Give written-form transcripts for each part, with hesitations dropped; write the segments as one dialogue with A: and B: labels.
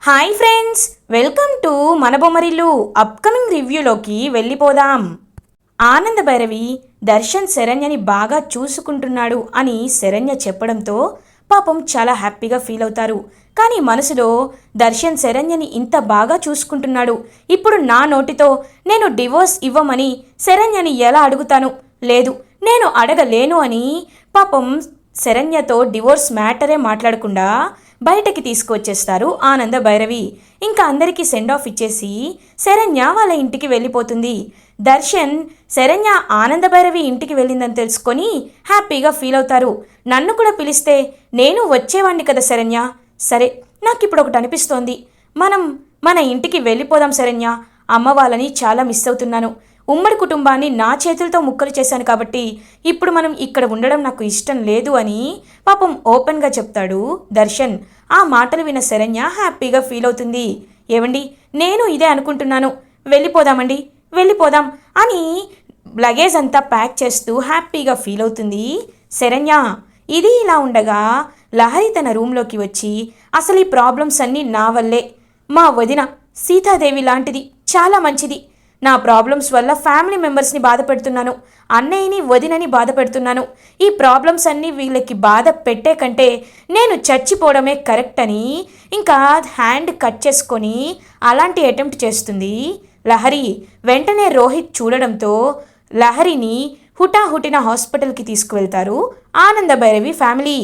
A: Hi friends, welcome to మన Bommarillu. Upcoming రివ్యూలోకి వెళ్ళిపోదాం. ఆనంద భైరవి దర్శన్ శరణ్యని బాగా చూసుకుంటున్నాడు అని శరణ్య చెప్పడంతో పాపం చాలా హ్యాపీగా ఫీల్ అవుతారు. కానీ మనసులో దర్శన్ శరణ్యని ఇంత బాగా చూసుకుంటున్నాడు, ఇప్పుడు నా నోటితో నేను డివోర్స్ ఇవ్వమని శరణ్యని ఎలా అడుగుతాను? లేదు, నేను అడగలేను అని పాపం శరణ్యతో డివోర్స్ మ్యాటరే మాట్లాడకుండా బయటకి తీసుకువచ్చేస్తారు ఆనంద భైరవి. ఇంకా అందరికీ సెండ్ ఆఫ్ ఇచ్చేసి శరణ్య వాళ్ళ ఇంటికి వెళ్ళిపోతుంది. దర్శన్ శరణ్య ఆనంద భైరవి ఇంటికి వెళ్ళిందని తెలుసుకొని హ్యాపీగా ఫీల్ అవుతారు. నన్ను కూడా పిలిస్తే నేను వచ్చేవాణ్ణి కదా శరణ్య. సరే, నాకు ఇప్పుడు ఒకటి అనిపిస్తోంది, మనం మన ఇంటికి వెళ్ళిపోదాం శరణ్య. అమ్మ వాళ్ళని చాలా మిస్ అవుతున్నాను. ఉమ్మడి కుటుంబాన్ని నా చేతులతో ముక్కలు చేశాను కాబట్టి ఇప్పుడు మనం ఇక్కడ ఉండడం నాకు ఇష్టం లేదు అని పాపం ఓపెన్గా చెప్తాడు దర్శన్. ఆ మాటలు విన్న శరణ్య హ్యాపీగా ఫీల్ అవుతుంది. ఏవండి, నేను ఇదే అనుకుంటున్నాను, వెళ్ళిపోదామండి, వెళ్ళిపోదాం అని లగేజ్ అంతా ప్యాక్ చేస్తూ హ్యాపీగా ఫీల్ అవుతుంది శరణ్య. ఇది ఇలా ఉండగా లహరి తన రూమ్లోకి వచ్చి, అసలు ఈ ప్రాబ్లమ్స్ అన్నీ నా వల్లే. మా వదిన సీతాదేవి లాంటిది, చాలా మంచిది. నా ప్రాబ్లమ్స్ వల్ల ఫ్యామిలీ మెంబర్స్ని బాధ పెడుతున్నాను, అన్నయ్యని వదినని బాధ పెడుతున్నాను. ఈ ప్రాబ్లమ్స్ అన్నీ వీళ్ళకి బాధ పెట్టే కంటే నేను చచ్చిపోవడమే కరెక్ట్ అని ఇంకా హ్యాండ్ కట్ చేసుకొని అలాంటి అటెంప్ట్ చేస్తుంది లహరి. వెంటనే రోహిత్ చూడడంతో లహరిని హుటాహుటిన హాస్పిటల్కి తీసుకువెళ్తారు ఆనంద భైరవి ఫ్యామిలీ.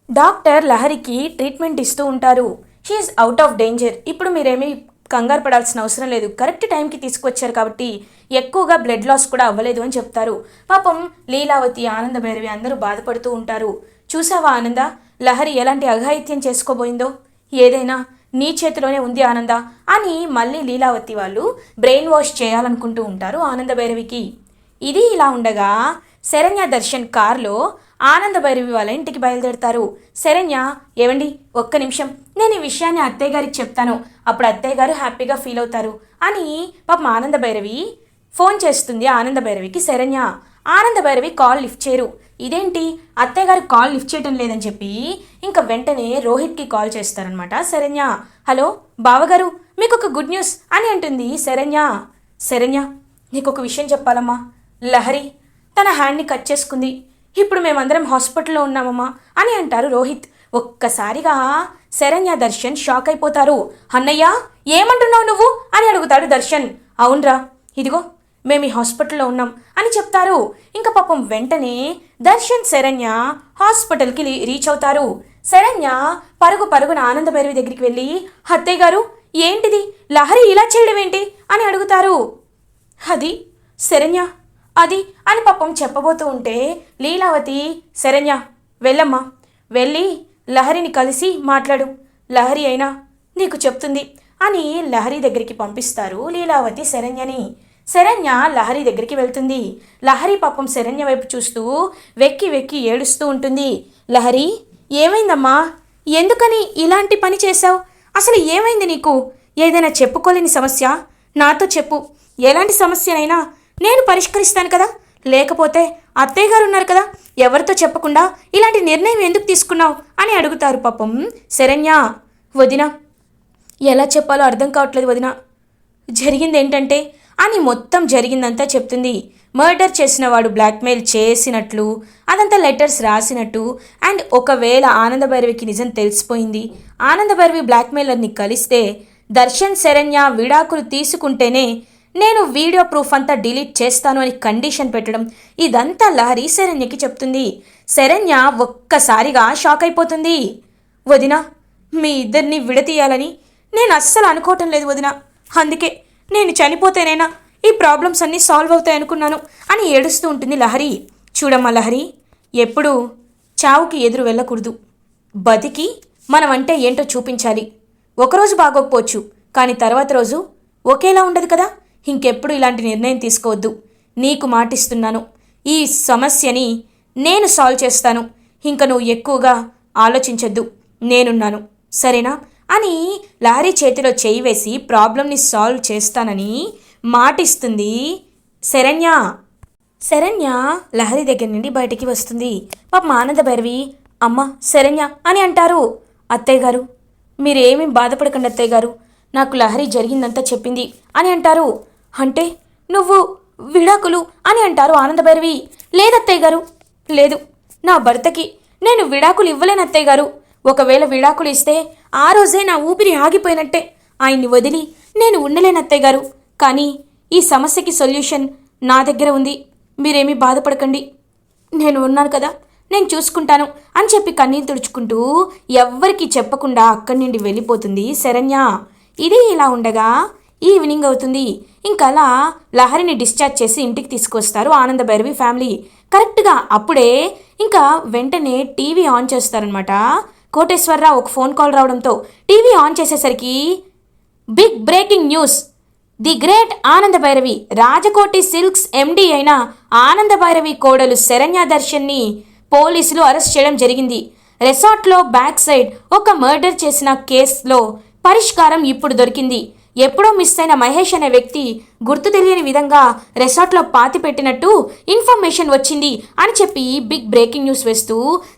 A: డాక్టర్ లహరికి ట్రీట్మెంట్ ఇస్తూ ఉంటారు. షీఈస్ అవుట్ ఆఫ్ డేంజర్, ఇప్పుడు మీరేమీ కంగారు పడాల్సిన అవసరం లేదు, కరెక్ట్ టైంకి తీసుకొచ్చారు కాబట్టి ఎక్కువగా బ్లడ్ లాస్ కూడా అవ్వలేదు అని చెప్తారు. పాపం లీలావతి, ఆనంద భైరవి అందరూ బాధపడుతూ ఉంటారు. చూసావా ఆనంద, లహరి ఎలాంటి అఘాయిత్యం చేసుకోబోయిందో? ఏదైనా నీ చేతిలోనే ఉంది ఆనంద అని మళ్ళీ లీలావతి వాళ్ళు బ్రెయిన్ వాష్ చేయాలనుకుంటూ ఉంటారు ఆనంద భైరవికి. ఇది ఇలా ఉండగా శరణ్య దర్శన్ కార్లో ఆనంద భైరవి వాళ్ళ ఇంటికి బయలుదేరుతారు. శరణ్య, ఏవండి ఒక్క నిమిషం, నేను ఈ విషయాన్ని అత్తయ్య గారికి చెప్తాను, అప్పుడు అత్తయ్య గారు హ్యాపీగా ఫీల్ అవుతారు అని పాపం ఆనంద భైరవి ఫోన్ చేస్తుంది ఆనంద భైరవికి శరణ్య. ఆనంద భైరవి కాల్ లిఫ్ట్ చేయరు. ఇదేంటి అత్తయ్య గారు కాల్ లిఫ్ట్ చేయడం లేదని చెప్పి ఇంకా వెంటనే రోహిత్కి కాల్ చేస్తారనమాట శరణ్య. హలో బావగారు, మీకు ఒక గుడ్ న్యూస్ అని అంటుంది శరణ్య. శరణ్య, నీకు ఒక విషయం చెప్పాలమ్మా, లహరి తన హ్యాండ్ని కట్ చేసుకుంది, ఇప్పుడు మేమందరం హాస్పిటల్లో ఉన్నామమ్మా అని అంటారు రోహిత్. ఒక్కసారిగా శరణ్య దర్శన్ షాక్ అయిపోతారు. అన్నయ్య, ఏమంటున్నావు నువ్వు అని అడుగుతాడు దర్శన్. అవునరా, ఇదిగో మేము ఈ హాస్పిటల్లో ఉన్నాం అని చెప్తారు. ఇంకా పాపం వెంటనే దర్శన్ శరణ్య హాస్పిటల్కి రీచ్ అవుతారు. శరణ్య పరుగు పరుగున ఆనంద భైరవి దగ్గరికి వెళ్ళి, అత్తయ్య గారు ఏంటిది, లహరి ఇలా చేయడం ఏంటి అని అడుగుతారు. అది శరణ్య, అది అని పాపం చెప్పబోతూ ఉంటే లీలావతి, శరణ్య వెళ్ళమ్మా, వెళ్ళి లహరిని కలిసి మాట్లాడు, లహరి అయినా నీకు చెప్తుంది అని లహరి దగ్గరికి పంపిస్తారు లీలావతి శరణ్యని. శరణ్య లహరి దగ్గరికి వెళ్తుంది. లహరి పాపం శరణ్య వైపు చూస్తూ వెక్కి వెక్కి ఏడుస్తూ ఉంటుంది. లహరి, ఏమైందమ్మా, ఎందుకని ఇలాంటి పని చేశావు? అసలు ఏమైంది నీకు? ఏదైనా చెప్పుకోలేని సమస్య నాతో చెప్పు, ఎలాంటి సమస్యనైనా నేను పరిష్కరిస్తాను కదా, లేకపోతే అత్తయ్య గారు ఉన్నారు కదా, ఎవరితో చెప్పకుండా ఇలాంటి నిర్ణయం ఎందుకు తీసుకున్నావు అని అడుగుతారు పాపం శరణ్య. వదిన, ఎలా చెప్పాలో అర్థం కావట్లేదు వదిన, జరిగింది ఏంటంటే అని మొత్తం జరిగిందంతా చెప్తుంది. మర్డర్ చేసిన వాడు బ్లాక్మెయిల్ చేసినట్లు, అదంతా లెటర్స్ రాసినట్టు, అండ్ ఒకవేళ ఆనంద భైరవికి నిజం తెలిసిపోయింది, ఆనంద భైరవి బ్లాక్మెయిలర్ని కలిస్తే దర్శన్ శరణ్య విడాకులు తీసుకుంటేనే నేను వీడియో ప్రూఫ్ అంతా డిలీట్ చేస్తాను అని కండిషన్ పెట్టడం, ఇదంతా లహరి శరణ్యకి చెప్తుంది. శరణ్య ఒక్కసారిగా షాక్ అయిపోతుంది. వదిన, మీ ఇద్దరిని విడతీయాలని నేను అస్సలు అనుకోవటం లేదు వదిన, అందుకే నేను చనిపోతేనైనా ఈ ప్రాబ్లమ్స్ అన్నీ సాల్వ్ అవుతాయి అనుకున్నాను అని ఏడుస్తూ ఉంటుంది లహరి. చూడమ్మా లహరి, ఎప్పుడూ చావుకి ఎదురు వెళ్ళకూడదు, బతికి మనం అంటే ఏంటో చూపించాలి. ఒకరోజు బాగోకపోవచ్చు, కానీ తర్వాత రోజు ఒకేలా ఉండదు కదా. ఇంకెప్పుడు ఇలాంటి నిర్ణయం తీసుకోవద్దు, నీకు మాటిస్తున్నాను, ఈ సమస్యని నేను సాల్వ్ చేస్తాను, ఇంక నువ్వు ఎక్కువగా ఆలోచించొద్దు, నేనున్నాను, సరేనా అని లహరి చేతిలో చేయి వేసి ప్రాబ్లంని సాల్వ్ చేస్తానని మాటిస్తుంది శరణ్య. శరణ్య లహరి దగ్గర నుండి బయటికి వస్తుంది. పాపం ఆనంద భైరవి, అమ్మ శరణ్య అని అంటారు. అత్తయ్య గారు, మీరేమీ బాధపడకండి అత్తయ్య గారు, నాకు లహరి జరిగిందంతా చెప్పింది అని అంటారు. అంటే నువ్వు విడాకులు అని అంటారు ఆనందభైరవి. లేదత్తయ్య గారు, లేదు, నా భర్తకి నేను విడాకులు ఇవ్వలేను అత్తయ్య గారు. ఒకవేళ విడాకులు ఇస్తే ఆ రోజే నా ఊపిరి ఆగిపోయినట్టే. ఆయన్ని వదిలి నేను ఉండలేను అత్తయ్య గారు. కానీ ఈ సమస్యకి సొల్యూషన్ నా దగ్గర ఉంది. మీరేమీ బాధపడకండి, నేను ఉన్నాను కదా, నేను చూసుకుంటాను అని చెప్పి కన్నీరు తుడుచుకుంటూ ఎవ్వరికీ చెప్పకుండా అక్కడి నుండి వెళ్ళిపోతుంది శరణ్య. ఇది ఇలా ఉండగా ఈవినింగ్ అవుతుంది. ఇంకలా లహరిని డిశ్చార్జ్ చేసి ఇంటికి తీసుకొస్తారు ఆనందభైరవి ఫ్యామిలీ. కరెక్ట్గా అప్పుడే ఇంకా వెంటనే టీవీ ఆన్ చేస్తారనమాట. కోటేశ్వరరావు ఒక ఫోన్ కాల్ రావడంతో టీవీ ఆన్ చేసేసరికి big breaking news. The great Anandabhairavi, Rajakoti silks MD అయిన ఆనందభైరవి కోడలు శరణ్య దర్శన్ని పోలీసులు అరెస్ట్ చేయడం జరిగింది. రిసార్ట్లో బ్యాక్ సైడ్ ఒక మర్డర్ చేసిన కేసులో పరిష్కారం ఇప్పుడు దొరికింది. ఎప్పుడో మిస్ అయిన మహేష్ అనే వ్యక్తి గుర్తు తెలియని విధంగా రిసార్ట్లో పాతి పెట్టినట్టు ఇన్ఫర్మేషన్ వచ్చింది అని చెప్పి బిగ్ బ్రేకింగ్ న్యూస్ వేస్తూ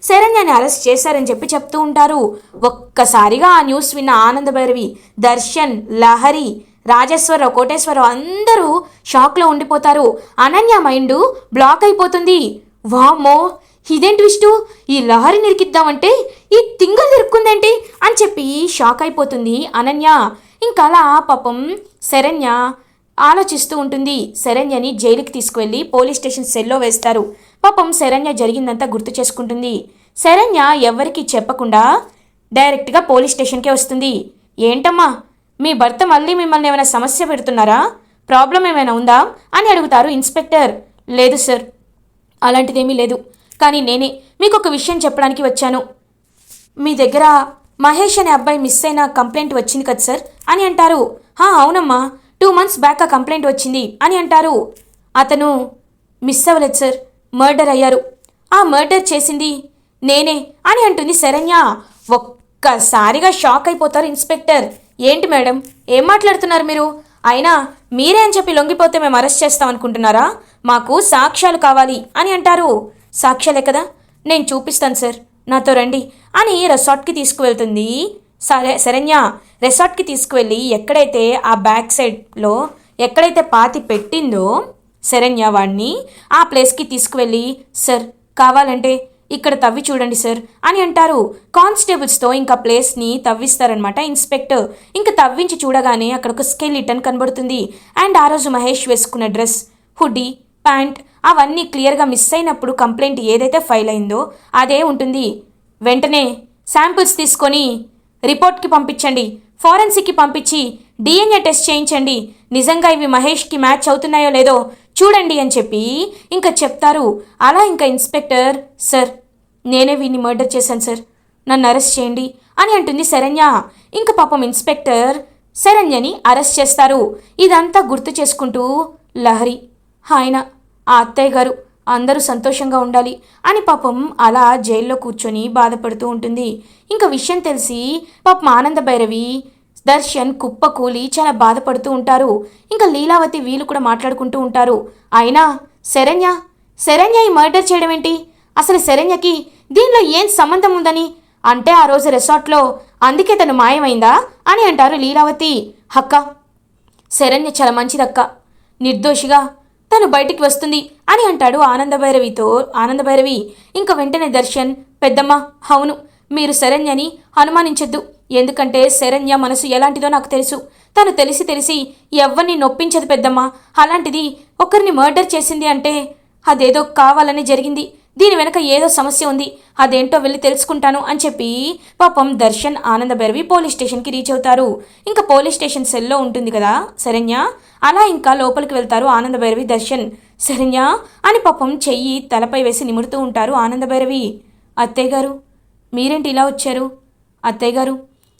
A: శరణ్యని అరెస్ట్ చేశారని చెప్పి చెప్తూ ఉంటారు. ఒక్కసారిగా ఆ న్యూస్ విన్న ఆనందభైరవి, దర్శన్, లహరి, రాజేశ్వరరావు, కోటేశ్వరరావు అందరూ షాక్లో ఉండిపోతారు. అనన్య మైండ్ బ్లాక్ అయిపోతుంది. వామ్మో, ఇదేం ట్విస్టు, ఈ లహరి నిరికిద్దామంటే ఈ తింగలు నిరుక్కుందేంటి అని చెప్పి షాక్ అయిపోతుంది అనన్య. ఇంకలా పాపం శరణ్య ఆలోచిస్తూ ఉంటుంది. శరణ్యని జైలుకి తీసుకువెళ్ళి పోలీస్ స్టేషన్ సెల్లో వేస్తారు. పాపం శరణ్య జరిగిందంతా గుర్తు చేసుకుంటుంది. శరణ్య ఎవరికి చెప్పకుండా డైరెక్ట్గా పోలీస్ స్టేషన్కే వస్తుంది. ఏంటమ్మా, మీ భర్త మళ్ళీ మిమ్మల్ని ఏమైనా సమస్య పెడుతున్నారా, ప్రాబ్లం ఏమైనా ఉందా అని అడుగుతారు ఇన్స్పెక్టర్. లేదు సార్, అలాంటిదేమీ లేదు, కానీ నేనే మీకు ఒక విషయం చెప్పడానికి వచ్చాను. మీ దగ్గర మహేష్ అనే అబ్బాయి మిస్ అయిన కంప్లైంట్ వచ్చింది కదా సార్ అని అంటారు. అవునమ్మా, 2 months బ్యాక్ ఆ కంప్లైంట్ వచ్చింది అని అంటారు. అతను మిస్ అవ్వలేదు సార్, మర్డర్ అయ్యారు. ఆ మర్డర్ చేసింది నేనే అని అంటుంది శరణ్య. ఒక్కసారిగా షాక్ అయిపోతారు ఇన్స్పెక్టర్. ఏంటి మేడం, ఏం మాట్లాడుతున్నారు మీరు? అయినా మీరే అని చెప్పి లొంగిపోతే మేము అరెస్ట్ చేస్తాం అనుకుంటున్నారా? మాకు సాక్ష్యాలు కావాలి అని అంటారు. సాక్ష్యాలే కదా, నేను చూపిస్తాను సార్, నాతో రండి అని రిసార్ట్కి తీసుకువెళ్తుంది శరణ్య. రిసార్ట్కి తీసుకువెళ్ళి ఎక్కడైతే ఆ బ్యాక్ సైడ్లో ఎక్కడైతే పాతి పెట్టిందో శరణ్య వాడిని, ఆ ప్లేస్కి తీసుకువెళ్ళి, సార్ కావాలంటే ఇక్కడ తవ్వి చూడండి సార్ అని అంటారు. కానిస్టేబుల్స్తో ఇంకా ప్లేస్ని తవ్విస్తారనమాట ఇన్స్పెక్టర్. ఇంకా తవ్వించి చూడగానే అక్కడ ఒక స్కెలిటన్ కనబడుతుంది. అండ్ ఆ రోజు మహేష్ వేసుకున్న డ్రెస్, హుడ్డీ, ప్యాంట్ అవన్నీ క్లియర్గా మిస్ అయినప్పుడు కంప్లైంట్ ఏదైతే ఫైల్ అయిందో అదే ఉంటుంది. వెంటనే శాంపిల్స్ తీసుకొని రిపోర్ట్కి పంపించండి, ఫారెన్సిక్కి పంపించి డిఎన్ఏ టెస్ట్ చేయించండి, నిజంగా ఇవి మహేష్కి మ్యాచ్ అవుతున్నాయో లేదో చూడండి అని చెప్పి ఇంకా చెప్తారు. అలా ఇంకా ఇన్స్పెక్టర్, సార్ నేనే వీడిని మర్డర్ చేశాను సార్, నన్ను అరెస్ట్ చేయండి అని అంటుంది శరణ్య. ఇంకా పాపం ఇన్స్పెక్టర్ శరణ్యని అరెస్ట్ చేస్తారు. ఇదంతా గుర్తు చేసుకుంటూ లహరి, ఆయన, ఆ అత్తయ్య గారు అందరూ సంతోషంగా ఉండాలి అని పాపం అలా జైల్లో కూర్చొని బాధపడుతూ ఉంటుంది. ఇంకా విషయం తెలిసి పాపం ఆనందభైరవి, దర్శన్ కుప్పకూలి చాలా బాధపడుతూ ఉంటారు. ఇంకా లీలావతి వీళ్ళు కూడా మాట్లాడుకుంటూ ఉంటారు. అయినా శరణ్య ఈ మర్డర్ చేయడం ఏంటి, అసలు శరణ్యకి దీనిలో ఏం సంబంధం ఉందని అంటే ఆ రోజు రిసార్ట్లో అందుకే తను మాయమైందా అని అంటారు లీలావతి. అక్క, శరణ్య చాలా మంచిదక్క, నిర్దోషిగా తను బయటికి వస్తుంది అని అంటాడు ఆనందభైరవి. ఇంకా వెంటనే దర్శన్, పెద్దమ్మ అవును, మీరు శరణ్యని అనుమానించొద్దు, ఎందుకంటే శరణ్య మనసు ఎలాంటిదో నాకు తెలుసు, తను తెలిసి ఎవరిని నొప్పించదు పెద్దమ్మ, అలాంటిది ఒకరిని మర్డర్ చేసింది అంటే అదేదో కావాలని జరిగింది, దీని వెనక ఏదో సమస్య ఉంది, అదేంటో వెళ్ళి తెలుసుకుంటాను అని చెప్పి పాపం దర్శన్ ఆనందభైరవి పోలీస్ స్టేషన్కి రీచ్ అవుతారు. ఇంకా పోలీస్ స్టేషన్ సెల్లో ఉంటుంది కదా శరణ్య, అలా ఇంకా లోపలికి వెళ్తారు ఆనందభైరవి, దర్శన్. శరణ్య అని పాపం చెయ్యి తలపై వేసి నిమురుతూ ఉంటారు ఆనందభైరవి. అత్తయ్య గారు మీరేంటి ఇలా వచ్చారు? అత్తయ్య గారు,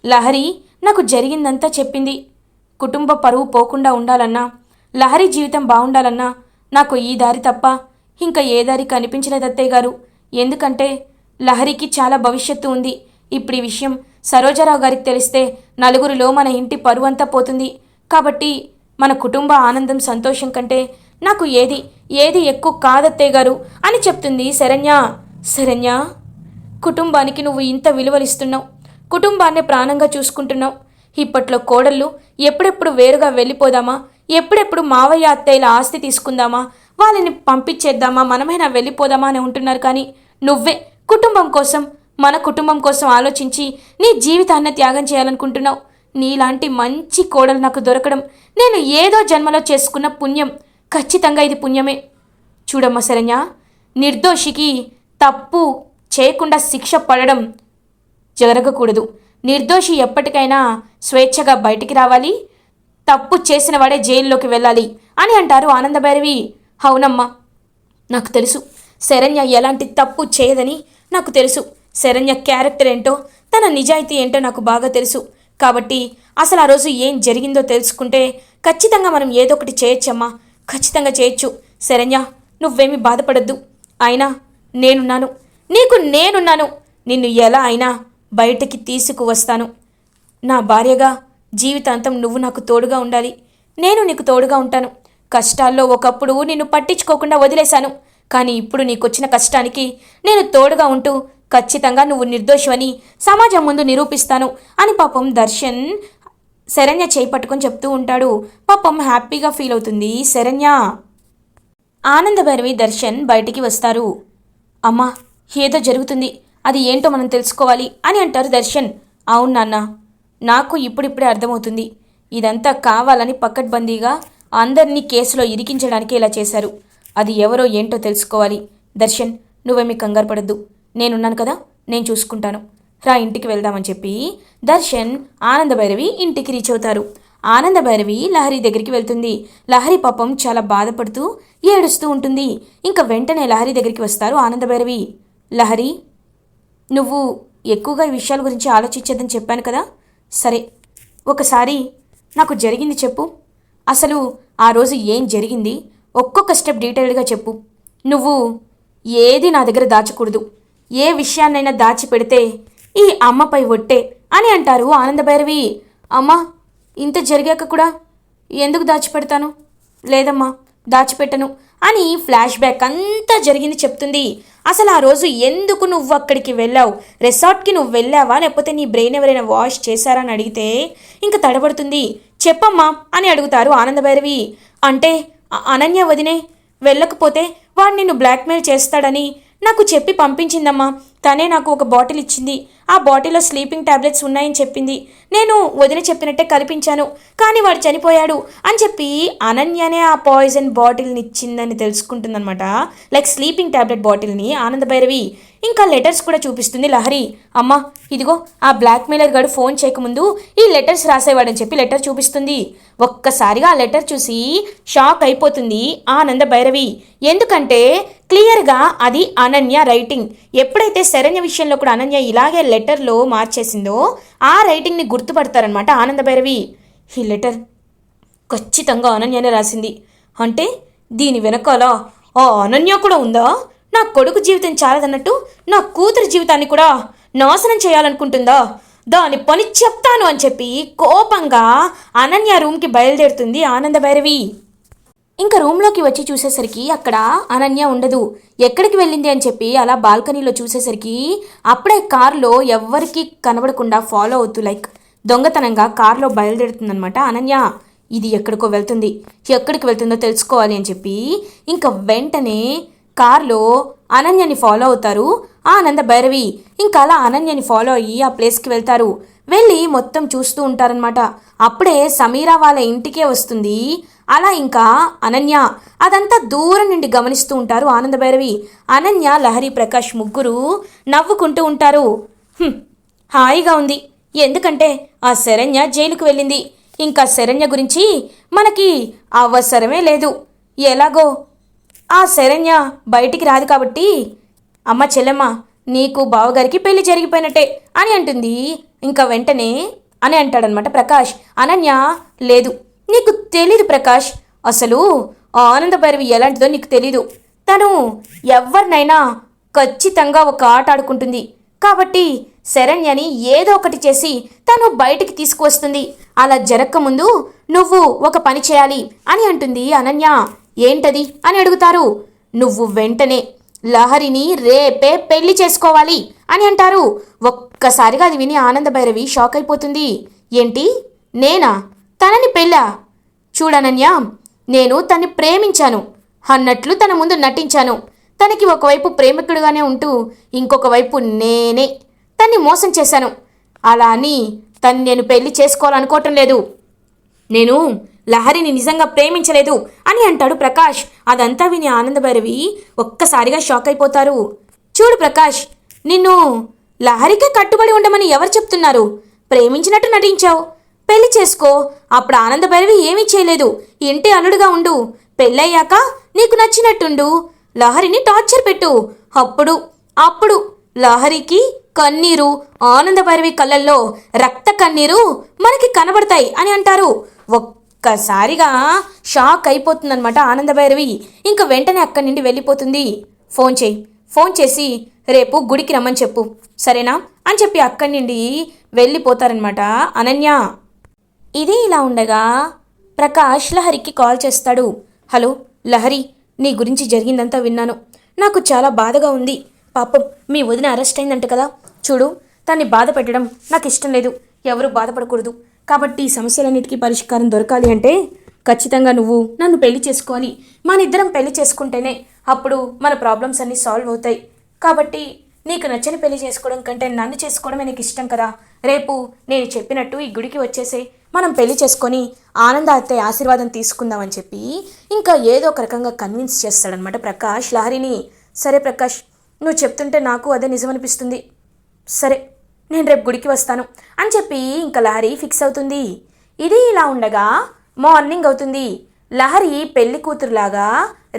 A: లహరి నాకు జరిగిందంతా చెప్పింది. కుటుంబ పరువు పోకుండా ఉండాలన్నా, లహరి జీవితం బాగుండాలన్నా నాకు ఈ దారి తప్ప ఇంకా ఏ దారి కనిపించలేదు అత్తయ్య గారు. ఎందుకంటే లహరికి చాలా భవిష్యత్తు ఉంది. ఇప్పుడు ఈ విషయం సరోజారావు గారికి తెలిస్తే నలుగురిలో మన ఇంటి పరువు అంతా పోతుంది. కాబట్టి మన కుటుంబ ఆనందం సంతోషం కంటే నాకు ఏది ఎక్కువ కాదత్తయ్య గారు అని చెప్తుంది శరణ్య. కుటుంబానికి నువ్వు ఇంత విలువలిస్తున్నావు, కుటుంబాన్ని ప్రాణంగా చూసుకుంటున్నావు. ఇప్పట్లో కోడళ్ళు ఎప్పుడెప్పుడు వేరుగా వెళ్ళిపోదామా, ఎప్పుడెప్పుడు మావయ్య అత్తయ్యల ఆస్తి తీసుకుందామా, వాళ్ళని పంపించేద్దామా, మనమైనా వెళ్ళిపోదామా అని ఉంటున్నారు. కానీ నువ్వే కుటుంబం కోసం, మన కుటుంబం కోసం ఆలోచించి నీ జీవితాన్ని త్యాగం చేయాలనుకుంటున్నావు. నీలాంటి మంచి కోడలు నాకు దొరకడం నేను ఏదో జన్మలో చేసుకున్న పుణ్యం. ఖచ్చితంగా ఇది పుణ్యమే. చూడమ్మా శరణ్య, నిర్దోషికి తప్పు చేయకుండా శిక్ష పడడం జరగకూడదు. నిర్దోషి ఎప్పటికైనా స్వేచ్ఛగా బయటికి రావాలి, తప్పు చేసిన వాడే జైల్లోకి వెళ్ళాలి అని అంటారు ఆనందభైరవి. అవునమ్మా, నాకు తెలుసు శరణ్య ఎలాంటి తప్పు చేయదని నాకు తెలుసు. శరణ్య క్యారెక్టర్ ఏంటో, తన నిజాయితీ ఏంటో నాకు బాగా తెలుసు. కాబట్టి అసలు ఆ రోజు ఏం జరిగిందో తెలుసుకుంటే ఖచ్చితంగా మనం ఏదో ఒకటి చేయొచ్చమ్మా, ఖచ్చితంగా చేయొచ్చు. శరణ్య, నువ్వేమీ బాధపడద్దు. అయినా నేనున్నాను, నీకు నేనున్నాను. నిన్ను ఎలా అయినా బయటికి తీసుకువస్తాను. నా భార్యగా జీవితాంతం నువ్వు నాకు తోడుగా ఉండాలి. నేను నీకు తోడుగా ఉంటాను. కష్టాల్లో ఒకప్పుడు నిన్ను పట్టించుకోకుండా వదిలేశాను. కానీ ఇప్పుడు నీకొచ్చిన కష్టానికి నేను తోడుగా ఉంటూ ఖచ్చితంగా నువ్వు నిర్దోషమని సమాజం ముందు నిరూపిస్తాను అని పాపం దర్శన్ శరణ్య చేయి పట్టుకొని చెప్తూ ఉంటాడు. పాపం హ్యాపీగా ఫీల్ అవుతుంది శరణ్య. ఆనందభైరవి దర్శన్ బయటికి వస్తారు. అమ్మా, ఏదో జరుగుతుంది, అది ఏంటో మనం తెలుసుకోవాలి అని అంటారు దర్శన్. అవును నాన్న, నాకు ఇప్పుడిప్పుడే అర్థమవుతుంది. ఇదంతా కావాలని పకడ్బందీగా అందరినీ కేసులో ఇరికించడానికి ఇలా చేశారు. అది ఎవరో ఏంటో తెలుసుకోవాలి. దర్శన్, నువ్వేమీ కంగారు పడద్దు, నేనున్నాను కదా, నేను చూసుకుంటాను. రా, ఇంటికి వెళ్దామని చెప్పి దర్శన్ ఆనందభైరవి ఇంటికి రీచ్ అవుతారు. ఆనందభైరవి లహరి దగ్గరికి వెళ్తుంది. లహరి పాపం చాలా బాధపడుతూ ఏడుస్తూ ఉంటుంది. ఇంకా వెంటనే లహరి దగ్గరికి వస్తారు ఆనందభైరవి. లహరి, నువ్వు ఎక్కువగా ఈ విషయాల గురించి ఆలోచించద్దని చెప్పాను కదా, సరే ఒకసారి నాకు జరిగింది చెప్పు. అసలు ఆ రోజు ఏం జరిగింది ఒక్కొక్క స్టెప్ డీటెయిల్డ్గా చెప్పు. నువ్వు ఏది నా దగ్గర దాచకూడదు. ఏ విషయాన్నైనా దాచిపెడితే ఈ అమ్మపై ఒట్టే అని అంటారు ఆనందభైరవి. అమ్మా, ఇంత జరిగాక కూడా ఎందుకు దాచిపెడతాను? లేదమ్మా, దాచిపెట్టను అని ఫ్లాష్ బ్యాక్ అంతా జరిగింది చెప్తుంది. అసలు ఆ రోజు ఎందుకు నువ్వు అక్కడికి వెళ్ళావు? రిసార్ట్కి నువ్వు వెళ్ళావా, లేకపోతే నీ బ్రెయిన్ ఎవరైనా వాష్ చేశారా అని అడిగితే ఇంకా తడబడుతుంది. చెప్పమ్మా అని అడుగుతారు ఆనందభైరవి. అంటే అనన్య వదినే వెళ్ళకపోతే వాడు నిన్ను బ్లాక్మెయిల్ చేస్తాడని నాకు చెప్పి పంపించిందమ్మా. తనే నాకు ఒక బాటిల్ ఇచ్చింది. ఆ బాటిల్లో స్లీపింగ్ టాబ్లెట్స్ ఉన్నాయని చెప్పింది. నేను వదిన చెప్పినట్టే కల్పించాను, కానీ వాడు చనిపోయాడు అని చెప్పి అనన్యనే ఆ పాయిజన్ బాటిల్ని ఇచ్చిందని తెలుసుకుంటుందన్నమాట. లైక్ స్లీపింగ్ టాబ్లెట్ బాటిల్ని ఆనందభైరవి. ఇంకా లెటర్స్ కూడా చూపిస్తుంది లహరి. అమ్మ, ఇదిగో ఆ బ్లాక్మెయిలర్ గాడు ఫోన్ చేయకముందు ఈ లెటర్స్ రాసేవాడని చెప్పి లెటర్ చూపిస్తుంది. ఒక్కసారిగా ఆ లెటర్ చూసి షాక్ అయిపోతుంది ఆనందభైరవి. ఎందుకంటే క్లియర్గా అది అనన్య రైటింగ్. ఎప్పుడైతే శరణ్య విషయంలో కూడా అనన్య ఇలాగే లెటర్లో మార్చేసిందో ఆ రైటింగ్ని గుర్తుపడతారనమాట ఆనందభైరవి. ఈ లెటర్ ఖచ్చితంగా అనన్యనే రాసింది అంటే దీని వెనకాల ఆ అనన్య కూడా ఉందా? నా కొడుకు జీవితం చాలదన్నట్టు నా కూతురి జీవితాన్ని కూడా నాశనం చేయాలనుకుంటుందా? దాని పని చెప్తాను అని చెప్పి కోపంగా అనన్య రూమ్కి బయలుదేరుతుంది ఆనందభైరవి. ఇంకా రూమ్లోకి వచ్చి చూసేసరికి అక్కడ అనన్య ఉండదు. ఎక్కడికి వెళ్ళింది అని చెప్పి అలా బాల్కనీలో చూసేసరికి అప్పుడే కారులో ఎవ్వరికి కనబడకుండా ఫాలో అవుతూ లైక్ దొంగతనంగా కారులో బయలుదేరుతుందనమాట అనన్య. ఇది ఎక్కడికో వెళ్తుంది, ఎక్కడికి వెళ్తుందో తెలుసుకోవాలి అని చెప్పి ఇంకా వెంటనే కారులో అనన్యని ఫాలో అవుతారు ఆనందభైరవి. ఇంకా అలా అనన్యని ఫాలో అయ్యి ఆ ప్లేస్కి వెళ్తారు. వెళ్ళి మొత్తం చూస్తూ ఉంటారనమాట. అప్పుడే సమీరా వాళ్ళ ఇంటికే వస్తుంది. అలా ఇంకా అనన్య అదంతా దూరం నుండి గమనిస్తూ ఉంటారు ఆనందభైరవి. అనన్య, లహరి, ప్రకాష్ ముగ్గురు నవ్వుకుంటూ ఉంటారు. హాయిగా ఉంది, ఎందుకంటే ఆ శరణ్య జైలుకు వెళ్ళింది. ఇంకా శరణ్య గురించి మనకి అవసరమే లేదు. ఎలాగో ఆ శరణ్య బయటికి రాదు కాబట్టి అమ్మ చెల్లెమ్మ నీకు బావగారికి పెళ్లి జరిగిపోయినట్టే అని అంటుంది. ఇంకా వెంటనే అని అంటాడనమాట ప్రకాష్. అనన్య, లేదు నీకు తెలీదు ప్రకాష్, అసలు ఆనందభైరవి ఎలాంటిదో నీకు తెలీదు. తను ఎవరినైనా ఖచ్చితంగా ఒక ఆట ఆడుకుంటుంది కాబట్టి శరణ్యని ఏదో ఒకటి చేసి తను బయటికి తీసుకువస్తుంది. అలా జరగకముందు నువ్వు ఒక పని చేయాలి అని అంటుంది అనన్య. ఏంటది అని అడుగుతారు. నువ్వు వెంటనే లహరిని రేపే పెళ్లి చేసుకోవాలి అని అంటారు. ఒక్కసారిగా అది విని ఆనందభైరవి షాక్ అయిపోతుంది. ఏంటి, నేనా? తనని పెళ్ళా? చూడనన్యా, నేను తన్ని ప్రేమించాను అన్నట్లు తన ముందు నటించాను. తనకి ఒకవైపు ప్రేమికుడుగానే ఉంటూ ఇంకొక వైపు నేనే తన్ని మోసం చేశాను. అలా అని తన్ని నేను పెళ్లి చేసుకోవాలనుకోవటం లేదు. నేను లహరిని నిజంగా ప్రేమించలేదు అని అంటాడు ప్రకాష్. అదంతా విని ఆనందభైరవి ఒక్కసారిగా షాక్ అయిపోతారు. చూడు ప్రకాష్, నిన్ను లహరికే కట్టుబడి ఉండమని ఎవరు చెప్తున్నారు? ప్రేమించినట్టు నటించావు. పెళ్లి చేసుకో, అప్పుడు ఆనందభైరవి ఏమీ చేయలేదు. ఇంటి అల్లుడుగా ఉండు. పెళ్ళయ్యాక నీకు నచ్చినట్టుండు. లహరిని టార్చర్ పెట్టు. అప్పుడు అప్పుడు లహరికి కన్నీరు, ఆనందభైరవి కళ్ళల్లో రక్త కన్నీరు మనకి కనబడతాయి అని అంటారు. ఒక్కసారిగా షాక్ అయిపోతుందన్నమాట ఆనందభైరవి. ఇంకా వెంటనే అక్కడి నుండి వెళ్ళిపోతుంది. ఫోన్ చేసి రేపు గుడికి రమ్మని చెప్పు, సరేనా అని చెప్పి అక్కడి నుండి వెళ్ళిపోతారనమాట అనన్య. ఇది ఇలా ఉండగా ప్రకాష్ లహరికి కాల్ చేస్తాడు. హలో లహరి, నీ గురించి జరిగిందంతా విన్నాను. నాకు చాలా బాధగా ఉంది. పాపం మీ వదిన అరెస్ట్ అయిందంట కదా. చూడు, తన్ని బాధ పెట్టడం నాకు ఇష్టం లేదు. ఎవరు బాధపడకూడదు. కాబట్టి ఈ సమస్యలన్నిటికీ పరిష్కారం దొరకాలి అంటే ఖచ్చితంగా నువ్వు నన్ను పెళ్లి చేసుకోవాలి. మనిద్దరం పెళ్లి చేసుకుంటేనే అప్పుడు మన ప్రాబ్లమ్స్ అన్నీ సాల్వ్ అవుతాయి. కాబట్టి నీకు నచ్చని పెళ్లి చేసుకోవడం కంటే నన్ను చేసుకోవడమే నీకు ఇష్టం కదా. రేపు నేను చెప్పినట్టు ఈ గుడికి వచ్చేసే, మనం పెళ్లి చేసుకొని ఆనంద అత్తయ్య ఆశీర్వాదం తీసుకుందామని చెప్పి ఇంకా ఏదో ఒక రకంగా కన్విన్స్ చేస్తాడనమాట ప్రకాష్ లహరిని. సరే ప్రకాష్, నువ్వు చెప్తుంటే నాకు అదే నిజమనిపిస్తుంది. సరే, నేను రేపు గుడికి వస్తాను అని చెప్పి ఇంకా లహరి ఫిక్స్ అవుతుంది. ఇది ఇలా ఉండగా మార్నింగ్ అవుతుంది. లహరి పెళ్లి కూతురులాగా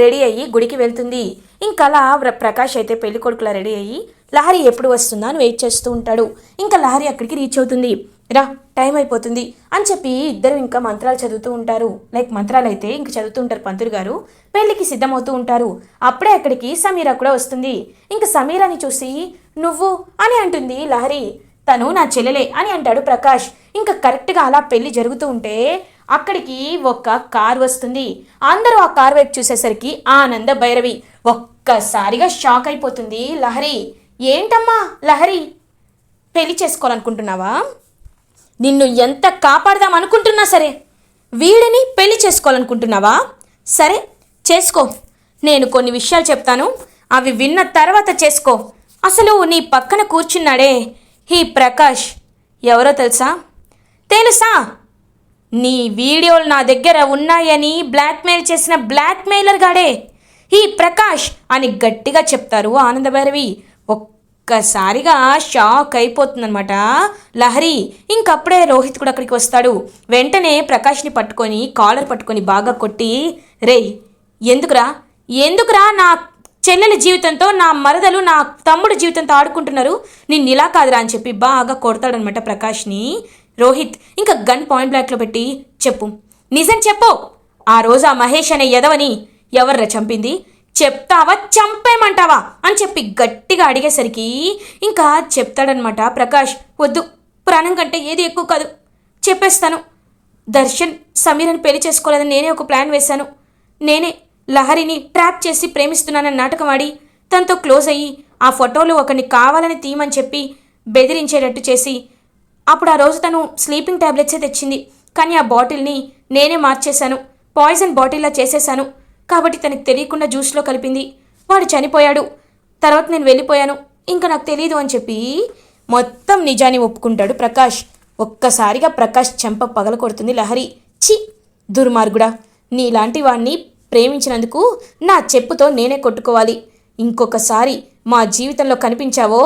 A: రెడీ అయ్యి గుడికి వెళ్తుంది. ఇంకా అలా ప్రకాష్ అయితే పెళ్లి కొడుకులా రెడీ అయ్యి లహరి ఎప్పుడు వస్తుందా అని వెయిట్ చేస్తూ ఉంటాడు. ఇంకా లహరి అక్కడికి రీచ్ అవుతుంది. రా, టైం అయిపోతుంది అని చెప్పి ఇద్దరు ఇంకా మంత్రాలు చదువుతూ ఉంటారు. లైక్ మంత్రాలు అయితే ఇంక చదువుతూ ఉంటారు పంతులు గారు. పెళ్లికి సిద్ధమవుతూ ఉంటారు. అప్పుడే అక్కడికి సమీర కూడా వస్తుంది. ఇంకా సమీరాని చూసి నువ్వు అని అంటుంది లహరి. తను నా చెల్లెలే అని అంటాడు ప్రకాష్. ఇంకా కరెక్ట్గా అలా పెళ్లి జరుగుతూ ఉంటే అక్కడికి ఒక కార్ వస్తుంది. అందరూ ఆ కార్ వైపు చూసేసరికి ఆనంద భైరవి. ఒక్కసారిగా షాక్ అయిపోతుంది లహరి. ఏంటమ్మా లహరి, పెళ్లి చేసుకోవాలనుకుంటున్నావా? నిన్ను ఎంత కాపాడదాం అనుకుంటున్నా సరే వీడిని పెళ్లి చేసుకోవాలనుకుంటున్నావా? సరే చేసుకో. నేను కొన్ని విషయాలు చెప్తాను, అవి విన్న తర్వాత చేసుకో. అసలు నీ పక్కన కూర్చున్నాడే ఈ ప్రకాష్ ఎవరో తెలుసా? నీ వీడియోలు నా దగ్గర ఉన్నాయని బ్లాక్మెయిల్ చేసిన బ్లాక్మెయిలర్ గాడే ఈ ప్రకాష్ అని గట్టిగా చెప్తారు ఆనందభైరవి. ఒక్కసారిగా షాక్ అయిపోతుందనమాట లహరి. ఇంకప్పుడే రోహిత్ కూడా అక్కడికి వస్తాడు. వెంటనే ప్రకాష్ని పట్టుకొని కాలర్ పట్టుకొని బాగా కొట్టి, రేయ్ ఎందుకురా నా చెల్లెల జీవితంతో, నా మరదలు నా తమ్ముడు జీవితంతో ఆడుకుంటున్నారు, నిన్ను ఇలా కాదురా అని చెప్పి బాగా కొడతాడనమాట ప్రకాష్ని రోహిత్. ఇంకా గన్ పాయింట్ బ్లాక్లో పెట్టి, నిజం చెప్పు, ఆ రోజు ఆ మహేష్ అనే ఎదవని ఎవర్రా చంపింది? చెప్తావా చంపేయమంటావా అని చెప్పి గట్టిగా అడిగేసరికి ఇంకా చెప్తాడనమాట ప్రకాష్. వద్దు, ప్రాణం కంటే ఏది ఎక్కువ కాదు, చెప్పేస్తాను. దర్శన్ సమీరని పెళ్లి చేసుకోలేదని నేనే ఒక ప్లాన్ వేశాను. నేనే లహరిని ట్రాప్ చేసి ప్రేమిస్తున్నానని నాటకం ఆడి తనతో క్లోజ్ అయ్యి ఆ ఫోటోలు ఒకరిని కావాలని తీయమని చెప్పి బెదిరించేటట్టు చేసి, అప్పుడు ఆ రోజు తను స్లీపింగ్ ట్యాబ్లెట్సే తెచ్చింది. కానీ ఆ బాటిల్ని నేనే మార్చేశాను, పాయిజన్ బాటిల్లా చేసేశాను. కాబట్టి తనకు తెలియకుండా జ్యూస్లో కలిపింది. వాడు చనిపోయాడు. తర్వాత నేను వెళ్ళిపోయాను, ఇంకా నాకు తెలియదు అని చెప్పి మొత్తం నిజాన్ని ఒప్పుకుంటాడు ప్రకాష్. ఒక్కసారిగా ప్రకాష్ చెంప పగల కొడుతుంది లహరి. ఛీ దుర్మార్గుడా, నీలాంటి వాడిని ప్రేమించినందుకు నా చెప్పుతో నేనే కొట్టుకోవాలి. ఇంకొకసారి మా జీవితంలో కనిపించావో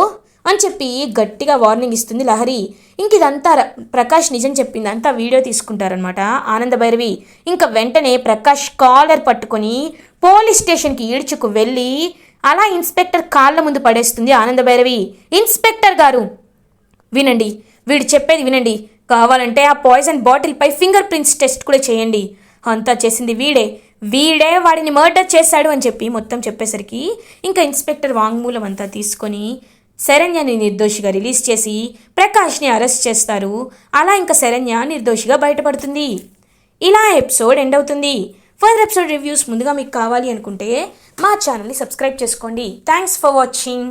A: అని చెప్పి గట్టిగా వార్నింగ్ ఇస్తుంది లహరి. ఇంక ఇదంతా ప్రకాష్ నిజం చెప్పిందంతా వీడియో తీసుకుంటారనమాట ఆనందభైరవి. ఇంకా వెంటనే ప్రకాష్ కాలర్ పట్టుకొని పోలీస్ స్టేషన్కి ఈడ్చుకు వెళ్ళి అలా ఇన్స్పెక్టర్ కాళ్ళ ముందు పడేస్తుంది ఆనందభైరవి. ఇన్స్పెక్టర్ గారు వినండి, వీడు చెప్పేది వినండి. కావాలంటే ఆ పాయిజన్ బాటిల్పై ఫింగర్ ప్రింట్స్ టెస్ట్ కూడా చేయండి. అంతా చేసింది వీడే వాడిని మర్డర్ చేశాడు అని చెప్పి మొత్తం చెప్పేసరికి ఇంకా ఇన్స్పెక్టర్ వాంగ్మూలం అంతా తీసుకొని శరణ్యని నిర్దోషిగా రిలీజ్ చేసి ప్రకాష్ని అరెస్ట్ చేస్తారు. అలా ఇంకా శరణ్య నిర్దోషిగా బయటపడుతుంది. ఇలా ఎపిసోడ్ ఎండ్ అవుతుంది. ఫర్దర్ ఎపిసోడ్ రివ్యూస్ ముందుగా మీకు కావాలి అనుకుంటే మా ఛానల్ని సబ్స్క్రైబ్ చేసుకోండి. Thanks for watching.